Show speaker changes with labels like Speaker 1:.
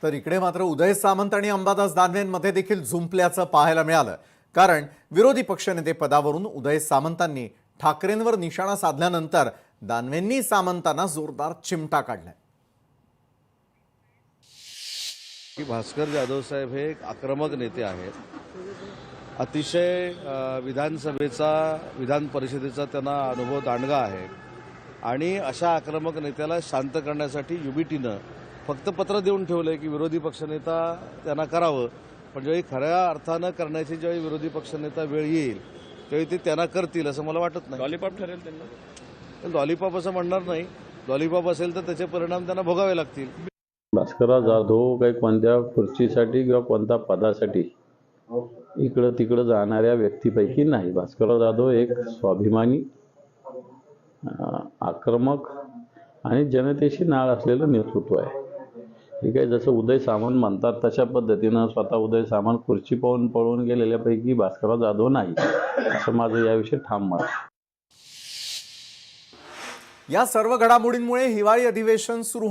Speaker 1: तर इकडे मात्र उदय सामंत आणि अंबादास दानवेंमध्ये देखील झुंपल्याचं पाहायला मिळालं। कारण विरोधी पक्षनेते पदावरून उदय सामंतांनी ठाकरेंवर निशाणा साधल्यानंतर दानवेंनी सामंतांना जोरदार चिमटा काढलाय।
Speaker 2: भास्कर जाधव साहेब हे एक आक्रमक नेते आहेत। अतिशय विधानसभेचा विधान परिषदेचा त्यांना अनुभव दांडगा आहे आणि अशा आक्रमक नेत्याला शांत करण्यासाठी युबीटीनं फक्त पत्र देऊन ठेवलंय की विरोधी पक्षनेता त्यांना करावं, पण ज्यावेळी खऱ्या अर्थानं करण्याची ज्यावेळी विरोधी पक्षनेता वेळ येईल त्यावेळी ते त्यांना करतील असं मला वाटत नाही।
Speaker 3: लॉलीपॉप ठरेल त्यांना,
Speaker 2: लॉलीपॉप असं म्हणणार नाही। लॉलीपॉप असेल तर त्याचे परिणाम त्यांना भोगावे लागतील।
Speaker 4: भास्करराव जाधव काही कोणत्या खुर्चीसाठी किंवा कोणत्या पदासाठी इकडं तिकडं जाणाऱ्या व्यक्तीपैकी नाही। भास्करराव जाधव एक स्वाभिमानी, आक्रमक आणि जनतेशी नाळ असलेलं नेतृत्व आहे। ठीक आहे, जसं उदय सामंत म्हणतात तशा पद्धतीनं स्वतः उदय सामंत खुर्ची पाहून पळून गेलेल्यापैकी भास्करराव जाधव नाही, असं माझं याविषयी ठाम मत आहे।
Speaker 1: या सर्व घडामोडींमुळे हिवाळी अधिवेशन सुरू